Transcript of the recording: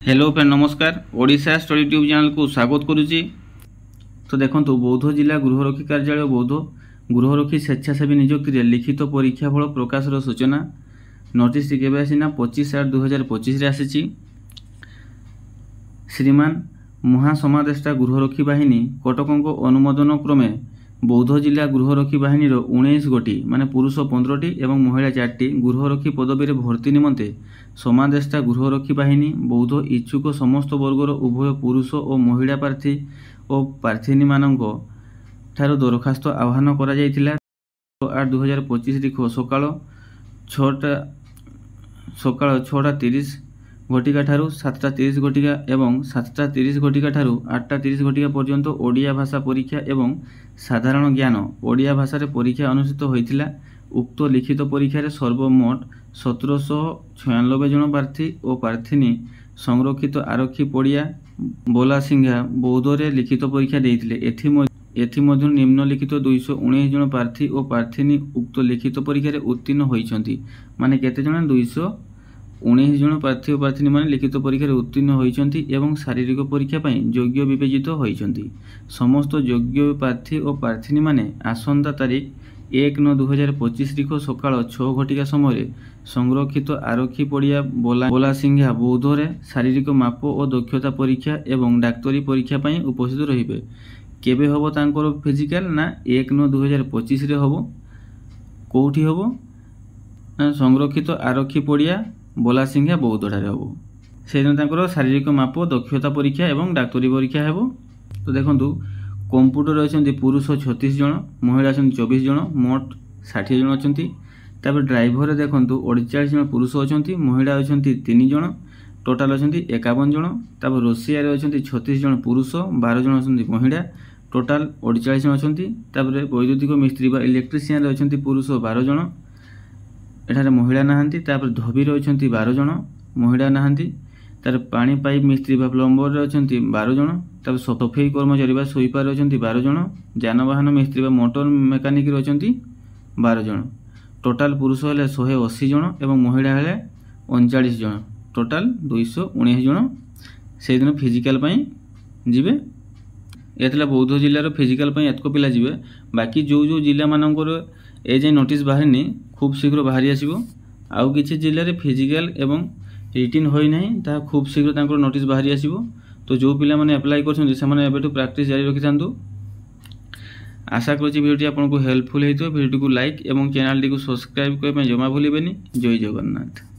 Hello friend नमस्कार Odisha study tube channel को स्वागत करुच्ची। तो देखो बौद्ध जिला गृहरक्षी कार्यालय बौद्ध गृहरक्षी स्वेच्छासेवी नियुक्ति लिखित परीक्षा फल प्रकाश सूचना नोटिस केवे आसीना 25/8/2025 आसी। श्रीमान महासमादेष्टा गृहरक्षी बाहिनी कटक अनुमोदन क्रमे बौद्ध जिला गृहरक्षी बाहिनी 19 गोटी माने पुरुष 15टी एवं महिला 4टी गृहरक्षी पदवी भर्ती निमंते समादेष्टा गृहरक्षी बाहिनी बौद्ध इच्छुक समस्त वर्गर उभय पुरुष और महिला प्रार्थी और प्रार्थीनी मानक ठारो दरखास्त आह्वान करा जायतिला। 8/2025 तारीख सकाळ 6:30 घटिका ठारू 7:30 घटिका एवं 7:30 घटिका ठारू 8:30 घटिका पर्यंत ओडिया भाषा परीक्षा एवं साधारण ज्ञान ओडिया भाषा रे परीक्षा अनुष्ठित होइतिला। उक्त लिखित परीक्षा रे सर्वमोट 1796 जन प्रार्थी और प्रार्थीनी संरक्षित आरक्षी पड़िया बोलासिंघा बौद्ध रे लिखित परीक्षा देइतिले। एथि मध्य निम्नलिखित 219 जन प्रार्थी और प्रार्थीनी उक्त लिखित परीक्षा रे उत्तीर्ण होइछंती। माने केते जन 219 जन प्रार्थी और प्रार्थीनी माने लिखित परीक्षा रे उत्तीर्ण होइछंती एवं शारीरिक परीक्षा पई योग्य विवेचित होइछंती। समस्त योग्य प्रार्थी और प्रार्थीनी माने आसंता तारीख 1/9/2025 तारीख सकाळ 6 घटिका समय संरक्षित आरक्षी पड़िया बोलासिंघा बौद्ध रे शारीरिक माप और दक्षता परीक्षा एवं डाक्तरी परीक्षा पई उपस्थित रहिबे। केबे होबो तांकर फिजिकल ना 1/9/2025 रे होबो। कोठी होबो ना संरक्षित आरक्षी पड़िया बोलासिंघा बौद्ध ठारे होबो। से दिन तांकर शारीरिक माप दक्षता परीक्षा एवं डाक्तरी परीक्षा हेबो। तो देखंतु कंप्यूटर अछंती पुरुष 36 जन महिला अछंती 24 जन मोट 60 जन अछंती। तापर ड्राइवर देखंतु 48 जन पुरुष अछंती महिला अछंती 3 जन टोटल अछंती 51 जन। तापर रोसिया रे अछंती 36 जन पुरुष 12 जन अछंती महिला टोटल 48 जन अछंती। तापर वैद्युतिक मिस्त्री बा इलेक्ट्रिशियन रे अछंती पुरुष 12 जन एठारे महिला नाहंती। तापर धोबी रे अछंती 12 जन महिला नाहंती। तार पानी पाइप मिस्त्री बा प्लम्बर रे अछंती 12 जन। तापर सफाई कर्मचारी बा स्वीपर रे अछंती 12 जन। जानवाहन मिस्त्री बा मोटर मेकानिक रे अछंती 12 जन। टोटल पुरुष हेले 180 जन एवं महिला हेले 39 जन टोटल 219 जन से दिन फिजिकल पई जिबे। एतला बौद्ध जिल्लार फिजिकल पई एतको पिला जिबे। बाकी जो जिल्ला मानकर ए जे नोटिस बाहरनी खूब शीघ्र बाहरी आसीबो। आउ किछि जिल्ला रे फिजिकल एवं रिटिन होई नाही ता खूब शीघ्र तांकर नोटिस बाहरी आसीबो। तो जो पिला माने अप्लाई करछन से माने एबेटू प्रैक्टिस जारी रखि थांतु। आशा करछि वीडियो आपनको हेल्पफुल हेतो। वीडियो को लाइक एवं चैनल टी को सब्सक्राइब करबे जमा भूलिबेनी। जय जगन्नाथ।